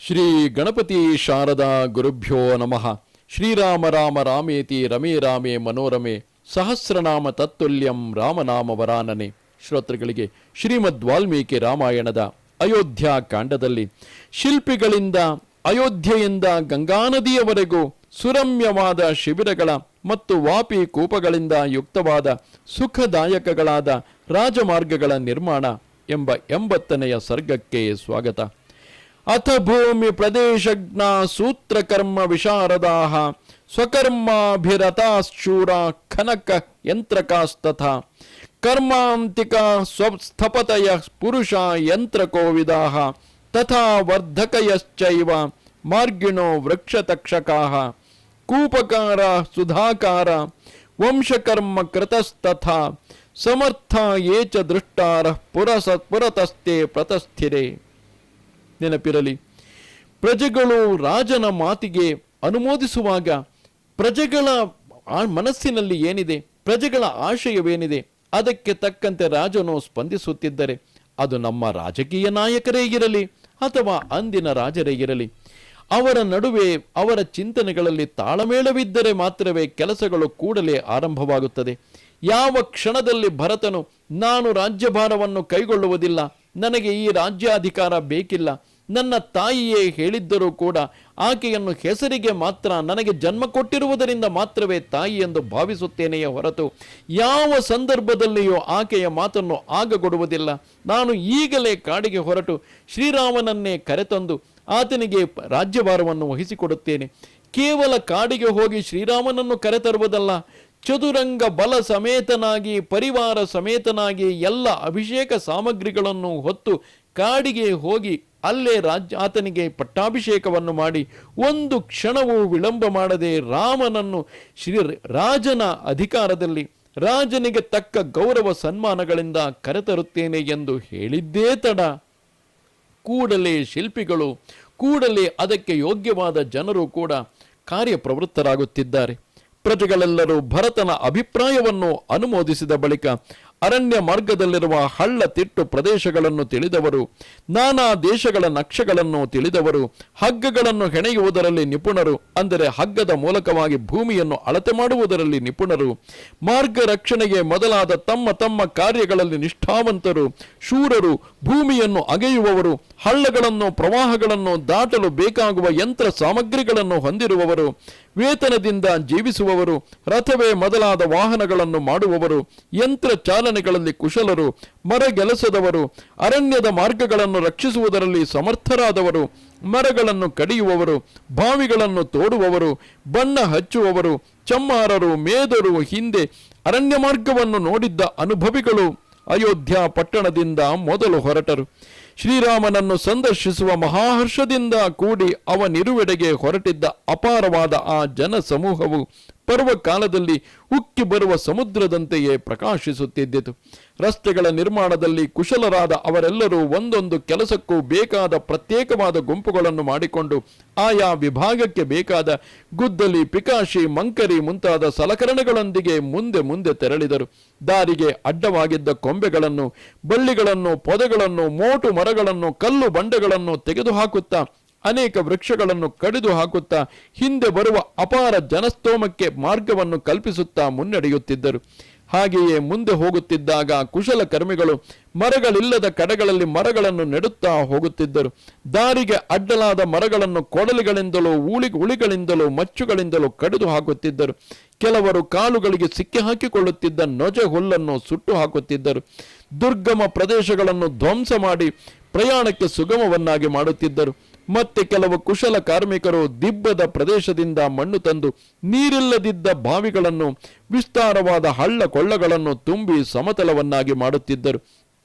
ಶ್ರೀ ಗಣಪತಿ ಶಾರದಾ ಗುರುಭ್ಯೋ ನಮಃ. ಶ್ರೀರಾಮ ರಾಮ ರಾಮೇತಿ ರಮೇ ರಾಮೇ ಮನೋರಮೆ ಸಹಸ್ರನಾಮ ತತ್ತುಲ್ಯಂ ರಾಮನಾಮ ವರಾನನೆ. ಶ್ರೋತೃಗಳಿಗೆ ಶ್ರೀಮದ್ ವಾಲ್ಮೀಕಿ ರಾಮಾಯಣದ ಅಯೋಧ್ಯ ಕಾಂಡದಲ್ಲಿ ಶಿಲ್ಪಿಗಳಿಂದ ಅಯೋಧ್ಯೆಯಿಂದ ಗಂಗಾ ನದಿಯವರೆಗೂ ಸುರಮ್ಯವಾದ ಶಿಬಿರಗಳ ಮತ್ತು ವಾಪಿ ಕೂಪಗಳಿಂದ ಯುಕ್ತವಾದ ಸುಖದಾಯಕಗಳಾದ ರಾಜಮಾರ್ಗಗಳ ನಿರ್ಮಾಣ ಎಂಬ 80ನೆಯ ಸರ್ಗಕ್ಕೆ ಸ್ವಾಗತ. ಅಥ ಭೂಮಿ ಪ್ರದೇಶಜ್ಞ ಸೂತ್ರಕರ್ಮ ವಿಶಾರದಾಃ ಸ್ವಕರ್ಮಾಭಿರತಾಶ್ಚೂರ ಖನಕ ಯಂತ್ರಕಾಸ್ತಥಾ ಕರ್ಮಾಂತಿಕ ಸ್ವಸ್ಥಪತಯ ಪುರುಷ ಯಂತ್ರಕೋವಿದಾಃ ತಥಾ ವರ್ಧಕಯಶ್ಚೈವ ಮಾರ್ಗಿಣೋ ವೃಕ್ಷತಕ್ಷಕಾಃ ಕೂಪಕಾರ ಸುಧಾಕಾರ ವಂಶಕರ್ಮ ಕೃತಸ್ತಥಾ ಸಮರ್ಥ ಯೇ ಚ ದೃಷ್ಟಾರಃ ಪುರತಸ್ತೆ ಪ್ರತಸ್ಥಿರೇ. ನೆನಪಿರಲಿ, ಪ್ರಜೆಗಳು ರಾಜನ ಮಾತಿಗೆ ಅನುಮೋದಿಸುವಾಗ ಪ್ರಜೆಗಳ ಮನಸ್ಸಿನಲ್ಲಿ ಏನಿದೆ, ಪ್ರಜೆಗಳ ಆಶಯವೇನಿದೆ, ಅದಕ್ಕೆ ತಕ್ಕಂತೆ ರಾಜನು ಸ್ಪಂದಿಸುತ್ತಿದ್ದರೆ ಅದು ನಮ್ಮ ರಾಜಕೀಯ ನಾಯಕರೇ ಇರಲಿ ಅಥವಾ ಅಂದಿನ ರಾಜರೇ ಇರಲಿ, ಅವರ ನಡುವೆ ಅವರ ಚಿಂತನೆಗಳಲ್ಲಿ ತಾಳಮೇಳವಿದ್ದರೆ ಮಾತ್ರವೇ ಕೆಲಸಗಳು ಕೂಡಲೇ ಆರಂಭವಾಗುತ್ತದೆ. ಯಾವ ಕ್ಷಣದಲ್ಲಿ ಭರತನು ನಾನು ರಾಜ್ಯಭಾರವನ್ನು ಕೈಗೊಳ್ಳುವುದಿಲ್ಲ, ನನಗೆ ಈ ರಾಜ್ಯಾಧಿಕಾರ ಬೇಕಿಲ್ಲ, ನನ್ನ ತಾಯಿಯೇ ಹೇಳಿದ್ದರೂ ಕೂಡ ಆಕೆಯನ್ನು ಹೆಸರಿಗೆ ಮಾತ್ರ ನನಗೆ ಜನ್ಮ ಕೊಟ್ಟಿರುವುದರಿಂದ ಮಾತ್ರವೇ ತಾಯಿ ಎಂದು ಭಾವಿಸುತ್ತೇನೆಯೇ ಹೊರತು ಯಾವ ಸಂದರ್ಭದಲ್ಲಿಯೂ ಆಕೆಯ ಮಾತನ್ನು ಆಗಗೊಡುವುದಿಲ್ಲ. ನಾನು ಈಗಲೇ ಕಾಡಿಗೆ ಹೊರಟು ಶ್ರೀರಾಮನನ್ನೇ ಕರೆತಂದು ಆತನಿಗೆ ರಾಜ್ಯಭಾರವನ್ನು ವಹಿಸಿಕೊಡುತ್ತೇನೆ. ಕೇವಲ ಕಾಡಿಗೆ ಹೋಗಿ ಶ್ರೀರಾಮನನ್ನು ಕರೆತರುವುದಲ್ಲ, ಚದುರಂಗ ಬಲ ಸಮೇತನಾಗಿ ಪರಿವಾರ ಸಮೇತನಾಗಿ ಎಲ್ಲ ಅಭಿಷೇಕ ಸಾಮಗ್ರಿಗಳನ್ನು ಹೊತ್ತು ಕಾಡಿಗೆ ಹೋಗಿ ಅಲ್ಲೇ ಆತನಿಗೆ ಪಟ್ಟಾಭಿಷೇಕವನ್ನು ಮಾಡಿ ಒಂದು ಕ್ಷಣವೂ ವಿಳಂಬ ಮಾಡದೆ ರಾಮನನ್ನು ರಾಜನ ಅಧಿಕಾರದಲ್ಲಿ ರಾಜನಿಗೆ ತಕ್ಕ ಗೌರವ ಸನ್ಮಾನಗಳಿಂದ ಕರೆತರುತ್ತೇನೆ ಎಂದು ಹೇಳಿದ್ದೇ ತಡ. ಕೂಡಲೇ ಶಿಲ್ಪಿಗಳು, ಕೂಡಲೇ ಅದಕ್ಕೆ ಯೋಗ್ಯವಾದ ಜನರು ಕೂಡ ಕಾರ್ಯಪ್ರವೃತ್ತರಾಗುತ್ತಿದ್ದಾರೆ. ಪ್ರಜೆಗಳೆಲ್ಲರೂ ಭರತನ ಅಭಿಪ್ರಾಯವನ್ನು ಅನುಮೋದಿಸಿದ ಬಳಿಕ ಅರಣ್ಯ ಮಾರ್ಗದಲ್ಲಿರುವ ಹಳ್ಳ ತಿಟ್ಟು ಪ್ರದೇಶಗಳನ್ನು ತಿಳಿದವರು, ನಾನಾ ದೇಶಗಳ ನಕ್ಷೆಗಳನ್ನು ತಿಳಿದವರು, ಹಗ್ಗಗಳನ್ನು ಹೆಣೆಯುವುದರಲ್ಲಿ ನಿಪುಣರು, ಅಂದರೆ ಹಗ್ಗದ ಮೂಲಕವಾಗಿ ಭೂಮಿಯನ್ನು ಅಳತೆ ಮಾಡುವುದರಲ್ಲಿ ನಿಪುಣರು, ಮಾರ್ಗ ರಕ್ಷಣೆಗೆ ಮೊದಲಾದ ತಮ್ಮ ತಮ್ಮ ಕಾರ್ಯಗಳಲ್ಲಿ ನಿಷ್ಠಾವಂತರು, ಶೂರರು, ಭೂಮಿಯನ್ನು ಅಗೆಯುವವರು, ಹಳ್ಳಗಳನ್ನು ಪ್ರವಾಹಗಳನ್ನು ದಾಟಲು ಬೇಕಾಗುವ ಯಂತ್ರ ಸಾಮಗ್ರಿಗಳನ್ನು ಹೊಂದಿರುವವರು, ವೇತನದಿಂದ ಜೀವಿಸುವವರು, ರಥವೇ ಮೊದಲಾದ ವಾಹನಗಳನ್ನು ಮಾಡುವವರು, ಯಂತ್ರ ಚಾಲನೆಗಳಲ್ಲಿ ಕುಶಲರು, ಮರಗೆಲಸದವರು, ಅರಣ್ಯದ ಮಾರ್ಗಗಳನ್ನು ರಕ್ಷಿಸುವುದರಲ್ಲಿ ಸಮರ್ಥರಾದವರು, ಮರಗಳನ್ನು ಕಡಿಯುವವರು, ಬಾವಿಗಳನ್ನು ತೋಡುವವರು, ಬಣ್ಣ ಹಚ್ಚುವವರು, ಚಮ್ಮಾರರು, ಮೇದರು, ಹಿಂದೆ ಅರಣ್ಯ ಮಾರ್ಗವನ್ನು ನೋಡಿದ್ದ ಅನುಭವಿಗಳು ಅಯೋಧ್ಯ ಪಟ್ಟಣದಿಂದ ಮೊದಲು ಹೊರಟರು. ಶ್ರೀರಾಮನನ್ನು ಸಂದರ್ಶಿಸುವ ಮಹಾಹರ್ಷದಿಂದ ಕೂಡಿ ಅವನಿರುವೆಡೆಗೆ ಹೊರಟಿದ್ದ ಅಪಾರವಾದ ಆ ಜನ ಸಮೂಹವು ಪರ್ವಕಾಲದಲ್ಲಿ ಉಕ್ಕಿ ಬರುವ ಸಮುದ್ರದಂತೆಯೇ ಪ್ರಕಾಶಿಸುತ್ತಿದ್ದಿತು. ರಸ್ತೆಗಳ ನಿರ್ಮಾಣದಲ್ಲಿ ಕುಶಲರಾದ ಅವರೆಲ್ಲರೂ ಒಂದೊಂದು ಕೆಲಸಕ್ಕೂ ಬೇಕಾದ ಪ್ರತ್ಯೇಕವಾದ ಗುಂಪುಗಳನ್ನು ಮಾಡಿಕೊಂಡು ಆಯಾ ವಿಭಾಗಕ್ಕೆ ಬೇಕಾದ ಗುದ್ದಲಿ, ಪಿಕಾಶಿ, ಮಂಕರಿ ಮುಂತಾದ ಸಲಕರಣೆಗಳೊಂದಿಗೆ ಮುಂದೆ ಮುಂದೆ ತೆರಳಿದರು. ದಾರಿಗೆ ಅಡ್ಡವಾಗಿದ್ದ ಕೊಂಬೆಗಳನ್ನು, ಬಳ್ಳಿಗಳನ್ನು, ಪೊದೆಗಳನ್ನು, ಮೋಟು ಮರಗಳನ್ನು, ಕಲ್ಲು ಬಂಡೆಗಳನ್ನು ತೆಗೆದುಹಾಕುತ್ತಾ, ಅನೇಕ ವೃಕ್ಷಗಳನ್ನು ಕಡಿದು ಹಾಕುತ್ತಾ ಹಿಂದೆ ಬರುವ ಅಪಾರ ಜನಸ್ತೋಮಕ್ಕೆ ಮಾರ್ಗವನ್ನು ಕಲ್ಪಿಸುತ್ತಾ ಮುನ್ನಡೆಯುತ್ತಿದ್ದರು. ಹಾಗೆಯೇ ಮುಂದೆ ಹೋಗುತ್ತಿದ್ದಾಗ ಕುಶಲಕರ್ಮಿಗಳು ಮರಗಳಿಲ್ಲದ ಕಡೆಗಳಲ್ಲಿ ಮರಗಳನ್ನು ನೆಡುತ್ತಾ ಹೋಗುತ್ತಿದ್ದರು. ದಾರಿಗೆ ಅಡ್ಡಲಾದ ಮರಗಳನ್ನು ಕೊಡಲಿಗಳಿಂದಲೂ ಉಳಿಗಳಿಂದಲೂ ಮಚ್ಚುಗಳಿಂದಲೂ ಕಡಿದು ಹಾಕುತ್ತಿದ್ದರು. ಕೆಲವರು ಕಾಲುಗಳಿಗೆ ಸಿಕ್ಕಿ ಹಾಕಿಕೊಳ್ಳುತ್ತಿದ್ದ ನೊಜ ಹುಲ್ಲನ್ನು ಸುಟ್ಟು ಹಾಕುತ್ತಿದ್ದರು. ದುರ್ಗಮ ಪ್ರದೇಶಗಳನ್ನು ಧ್ವಂಸ ಮಾಡಿ ಪ್ರಯಾಣಕ್ಕೆ ಸುಗಮವನ್ನಾಗಿ ಮಾಡುತ್ತಿದ್ದರು. ಮತ್ತೆ ಕೆಲವು ಕುಶಲ ಕಾರ್ಮಿಕರು ದಿಬ್ಬದ ಪ್ರದೇಶದಿಂದ ಮಣ್ಣು ತಂದು ನೀರಿಲ್ಲದಿದ್ದ ಬಾವಿಗಳನ್ನು, ವಿಸ್ತಾರವಾದ ಹಳ್ಳ ಕೊಳ್ಳಗಳನ್ನು ತುಂಬಿ ಸಮತಲವನ್ನಾಗಿ ಮಾಡುತ್ತಿದ್ದರು.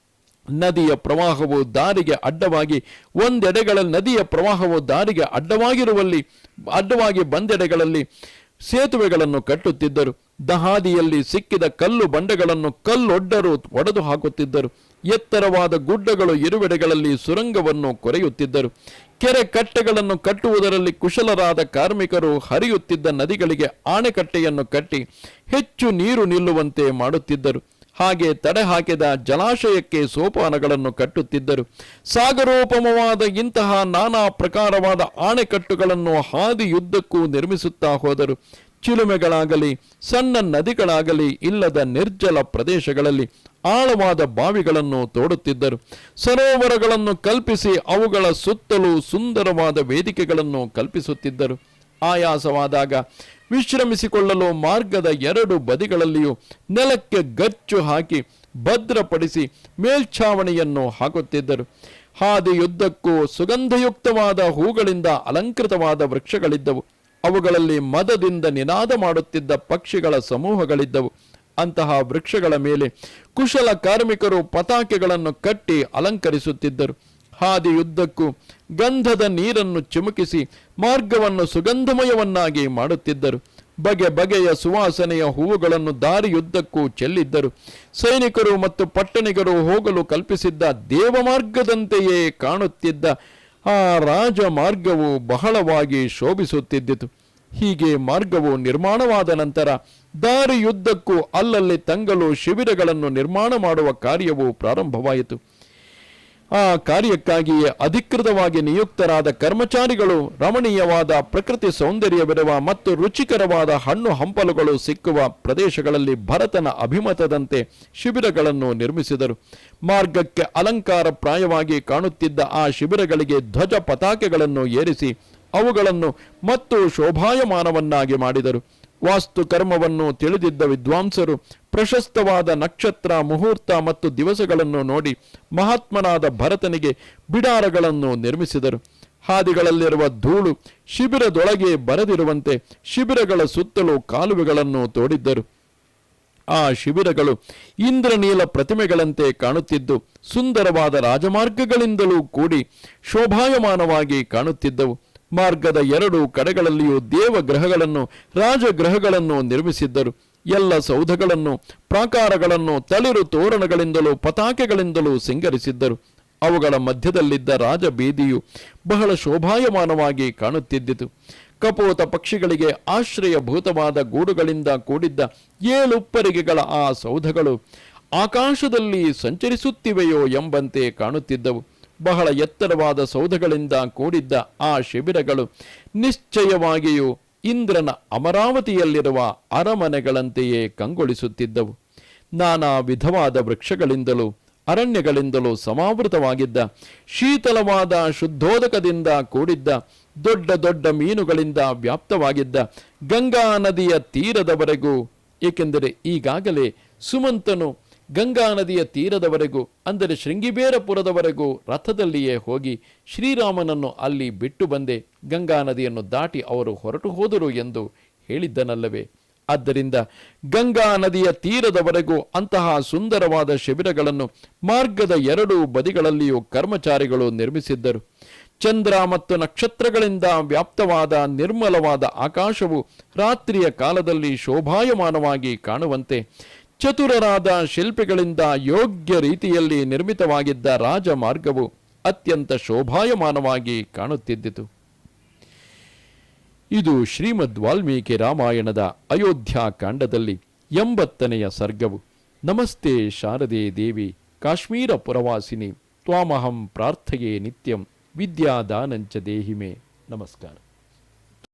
ನದಿಯ ಪ್ರವಾಹವು ದಾರಿಗೆ ಅಡ್ಡವಾಗಿ ನದಿಯ ಪ್ರವಾಹವು ದಾರಿಗೆ ಅಡ್ಡವಾಗಿ ಬಂದೆಡೆಗಳಲ್ಲಿ ಸೇತುವೆಗಳನ್ನು ಕಟ್ಟುತ್ತಿದ್ದರು. ದಹಾದಿಯಲ್ಲಿ ಸಿಕ್ಕಿದ ಕಲ್ಲು ಬಂಡೆಗಳನ್ನು ಕಲ್ಲೊಡ್ಡರು ಒಡೆದು ಹಾಕುತ್ತಿದ್ದರು. ಎತ್ತರವಾದ ಗುಡ್ಡಗಳು ಇರುವೆಡೆಗಳಲ್ಲಿ ಸುರಂಗವನ್ನು ಕೊರೆಯುತ್ತಿದ್ದರು. ಕೆರೆ ಕಟ್ಟೆಗಳನ್ನು ಕಟ್ಟುವುದರಲ್ಲಿ ಕುಶಲರಾದ ಕಾರ್ಮಿಕರು ಹರಿಯುತ್ತಿದ್ದ ನದಿಗಳಿಗೆ ಆಣೆಕಟ್ಟೆಯನ್ನು ಕಟ್ಟಿ ಹೆಚ್ಚು ನೀರು ನಿಲ್ಲುವಂತೆ ಮಾಡುತ್ತಿದ್ದರು. ಹಾಗೆ ತಡೆ ಹಾಕಿದ ಜಲಾಶಯಕ್ಕೆ ಸೋಪಾನಗಳನ್ನು ಕಟ್ಟುತ್ತಿದ್ದರು. ಸಾಗರೋಪಮವಾದ ಇಂತಹ ನಾನಾ ಪ್ರಕಾರವಾದ ಆಣೆಕಟ್ಟುಗಳನ್ನು ಹಾದಿಯುದ್ದಕ್ಕೂ ನಿರ್ಮಿಸುತ್ತಾ ಹೋದರು. ಚಿಲುಮೆಗಳಾಗಲಿ ಸಣ್ಣ ನದಿಗಳಾಗಲಿ ಇಲ್ಲದ ನಿರ್ಜಲ ಪ್ರದೇಶಗಳಲ್ಲಿ ಆಳವಾದ ಬಾವಿಗಳನ್ನು ತೋಡುತ್ತಿದ್ದರು. ಸರೋವರಗಳನ್ನು ಕಲ್ಪಿಸಿ ಅವುಗಳ ಸುತ್ತಲೂ ಸುಂದರವಾದ ವೇದಿಕೆಗಳನ್ನು ಕಲ್ಪಿಸುತ್ತಿದ್ದರು. ಆಯಾಸವಾದಾಗ ವಿಶ್ರಮಿಸಿಕೊಳ್ಳಲು ಮಾರ್ಗದ ಎರಡು ಬದಿಗಳಲ್ಲಿಯೂ ನೆಲಕ್ಕೆ ಗಚ್ಚು ಹಾಕಿ ಭದ್ರಪಡಿಸಿ ಮೇಲ್ಛಾವಣಿಯನ್ನು ಹಾಕುತ್ತಿದ್ದರು. ಹಾದಿಯುದ್ದಕ್ಕೂ ಸುಗಂಧಯುಕ್ತವಾದ ಹೂಗಳಿಂದ ಅಲಂಕೃತವಾದ ವೃಕ್ಷಗಳಿದ್ದವು. ಅವುಗಳಲ್ಲಿ ಮದದಿಂದ ನಿನಾದ ಮಾಡುತ್ತಿದ್ದ ಪಕ್ಷಿಗಳ ಸಮೂಹಗಳಿದ್ದವು. ಅಂತಹ ವೃಕ್ಷಗಳ ಮೇಲೆ ಕುಶಲ ಕಾರ್ಮಿಕರು ಪತಾಕೆಗಳನ್ನು ಕಟ್ಟಿ ಅಲಂಕರಿಸುತ್ತಿದ್ದರು. ಹಾದಿಯುದ್ದಕ್ಕೂ ಗಂಧದ ನೀರನ್ನು ಚಿಮುಕಿಸಿ ಮಾರ್ಗವನ್ನು ಸುಗಂಧಮಯವನ್ನಾಗಿ ಮಾಡುತ್ತಿದ್ದರು. ಬಗೆ ಬಗೆಯ ಸುವಾಸನೆಯ ಹೂವುಗಳನ್ನು ದಾರಿಯುದ್ದಕ್ಕೂ ಚೆಲ್ಲಿದ್ದರು. ಸೈನಿಕರು ಮತ್ತು ಪಟ್ಟಣಿಗರು ಹೋಗಲು ಕಲ್ಪಿಸಿದ್ದ ದೇವಮಾರ್ಗದಂತೆಯೇ ಕಾಣುತ್ತಿದ್ದ ಆ ರಾಜಮಾರ್ಗವು ಬಹಳವಾಗಿ ಶೋಭಿಸುತ್ತಿದ್ದಿತು. ಹೀಗೆ ಮಾರ್ಗವು ನಿರ್ಮಾಣವಾದ ನಂತರ ದಾರಿಯುದ್ದಕ್ಕೂ ಅಲ್ಲಲ್ಲಿ ತಂಗಲು ಶಿಬಿರಗಳನ್ನು ನಿರ್ಮಾಣ ಮಾಡುವ ಕಾರ್ಯವು ಪ್ರಾರಂಭವಾಯಿತು. ಆ ಕಾರ್ಯಕ್ಕಾಗಿಯೇ ಅಧಿಕೃತವಾಗಿ ನಿಯುಕ್ತರಾದ ಕರ್ಮಚಾರಿಗಳು ರಮಣೀಯವಾದ ಪ್ರಕೃತಿ ಸೌಂದರ್ಯವಿರುವ ಮತ್ತು ರುಚಿಕರವಾದ ಹಣ್ಣು ಹಂಪಲುಗಳು ಸಿಕ್ಕುವ ಪ್ರದೇಶಗಳಲ್ಲಿ ಭರತನ ಅಭಿಮತದಂತೆ ಶಿಬಿರಗಳನ್ನು ನಿರ್ಮಿಸಿದರು. ಮಾರ್ಗಕ್ಕೆ ಅಲಂಕಾರ ಪ್ರಾಯವಾಗಿ ಕಾಣುತ್ತಿದ್ದ ಆ ಶಿಬಿರಗಳಿಗೆ ಧ್ವಜ ಪತಾಕೆಗಳನ್ನು ಏರಿಸಿ ಅವುಗಳನ್ನು ಮತ್ತು ಶೋಭಾಯಮಾನವನ್ನಾಗಿ ಮಾಡಿದರು. ವಾಸ್ತುಕರ್ಮವನ್ನು ತಿಳಿದಿದ್ದ ವಿದ್ವಾಂಸರು ಪ್ರಶಸ್ತವಾದ ನಕ್ಷತ್ರ, ಮುಹೂರ್ತ ಮತ್ತು ದಿವಸಗಳನ್ನು ನೋಡಿ ಮಹಾತ್ಮನಾದ ಭರತನಿಗೆ ಬಿಡಾರಗಳನ್ನು ನಿರ್ಮಿಸಿದರು. ಹಾದಿಗಳಲ್ಲಿರುವ ಧೂಳು ಶಿಬಿರದೊಳಗೆ ಬರದಿರುವಂತೆ ಶಿಬಿರಗಳ ಸುತ್ತಲೂ ಕಾಲುವೆಗಳನ್ನು ತೋಡಿದ್ದರು. ಆ ಶಿಬಿರಗಳು ಇಂದ್ರನೀಲ ಪ್ರತಿಮೆಗಳಂತೆ ಕಾಣುತ್ತಿದ್ದು ಸುಂದರವಾದ ರಾಜಮಾರ್ಗಗಳಿಂದಲೂ ಕೂಡಿ ಶೋಭಾಯಮಾನವಾಗಿ ಕಾಣುತ್ತಿದ್ದವು. ಮಾರ್ಗದ ಎರಡು ಕಡೆಗಳಲ್ಲಿಯೂ ದೇವಗ್ರಹಗಳನ್ನು ರಾಜಗ್ರಹಗಳನ್ನು ನಿರ್ಮಿಸಿದ್ದರು. ಎಲ್ಲ ಸೌಧಗಳನ್ನು ಪ್ರಾಕಾರಗಳನ್ನು ತಳಿರು ತೋರಣಗಳಿಂದಲೂ ಪತಾಕೆಗಳಿಂದಲೂ ಸಿಂಗರಿಸಿದ್ದರು. ಅವುಗಳ ಮಧ್ಯದಲ್ಲಿದ್ದ ರಾಜಬೀದಿಯು ಬಹಳ ಶೋಭಾಯಮಾನವಾಗಿ ಕಾಣುತ್ತಿದ್ದಿತು. ಕಪೋತ ಪಕ್ಷಿಗಳಿಗೆ ಆಶ್ರಯಭೂತವಾದ ಗೂಡುಗಳಿಂದ ಕೂಡಿದ್ದ 7 ಉಪ್ಪರಿಗೆಗಳ ಆ ಸೌಧಗಳು ಆಕಾಶದಲ್ಲಿ ಸಂಚರಿಸುತ್ತಿವೆಯೋ ಎಂಬಂತೆ ಕಾಣುತ್ತಿದ್ದವು. ಬಹಳ ಎತ್ತರವಾದ ಸೌಧಗಳಿಂದ ಕೂಡಿದ್ದ ಆ ಶಿಬಿರಗಳು ನಿಶ್ಚಯವಾಗಿಯೂ ಇಂದ್ರನ ಅಮರಾವತಿಯಲ್ಲಿರುವ ಅರಮನೆಗಳಂತೆಯೇ ಕಂಗೊಳಿಸುತ್ತಿದ್ದವು. ನಾನಾ ವಿಧವಾದ ವೃಕ್ಷಗಳಿಂದಲೂ ಅರಣ್ಯಗಳಿಂದಲೂ ಸಮಾವೃತವಾಗಿದ್ದ ಶೀತಲವಾದ ಶುದ್ಧೋದಕದಿಂದ ಕೂಡಿದ್ದ ದೊಡ್ಡ ದೊಡ್ಡ ಮೀನುಗಳಿಂದ ವ್ಯಾಪ್ತವಾಗಿದ್ದ ಗಂಗಾ ನದಿಯ ತೀರದವರೆಗೂ, ಏಕೆಂದರೆ ಈಗಾಗಲೇ ಸುಮಂತನು ಗಂಗಾ ನದಿಯ ತೀರದವರೆಗೂ ಅಂದರೆ ಶೃಂಗಿಬೇರಪುರದವರೆಗೂ ರಥದಲ್ಲಿಯೇ ಹೋಗಿ ಶ್ರೀರಾಮನನ್ನು ಅಲ್ಲಿ ಬಿಟ್ಟು ಬಂದೆ, ಗಂಗಾ ನದಿಯನ್ನು ದಾಟಿ ಅವರು ಹೊರಟು ಹೋದರು ಎಂದು ಹೇಳಿದ್ದನಲ್ಲವೇ. ಆದ್ದರಿಂದ ಗಂಗಾ ನದಿಯ ತೀರದವರೆಗೂ ಅಂತಹ ಸುಂದರವಾದ ಶಿಬಿರಗಳನ್ನು ಮಾರ್ಗದ 2 ಬದಿಗಳಲ್ಲಿಯೂ ಕರ್ಮಚಾರಿಗಳು ನಿರ್ಮಿಸಿದ್ದರು. ಚಂದ್ರ ಮತ್ತು ನಕ್ಷತ್ರಗಳಿಂದ ವ್ಯಾಪ್ತವಾದ ನಿರ್ಮಲವಾದ ಆಕಾಶವು ರಾತ್ರಿಯ ಕಾಲದಲ್ಲಿ ಶೋಭಾಯಮಾನವಾಗಿ ಕಾಣುವಂತೆ ಚತುರರಾದ ಶಿಲ್ಪಿಗಳಿಂದ ಯೋಗ್ಯ ರೀತಿಯಲ್ಲಿ ನಿರ್ಮಿತವಾಗಿದ್ದ ರಾಜಮಾರ್ಗವು ಅತ್ಯಂತ ಶೋಭಾಯಮಾನವಾಗಿ ಕಾಣುತ್ತಿದ್ದಿತು. ಇದು ಶ್ರೀಮದ್ ವಾಲ್ಮೀಕಿ ರಾಮಾಯಣದ ಅಯೋಧ್ಯಾಕಾಂಡದಲ್ಲಿ 80ನೆಯ ಸರ್ಗವು. ನಮಸ್ತೆ ಶಾರದೆ ದೇವಿ ಕಾಶ್ಮೀರ ಪುರವಾಸಿನಿ ತ್ವಾಮಹಂ ಪ್ರಾರ್ಥಯೇ ನಿತ್ಯಂ ವಿದ್ಯಾದಾನಂಚ ದೇಹಿಮೆ. ನಮಸ್ಕಾರ.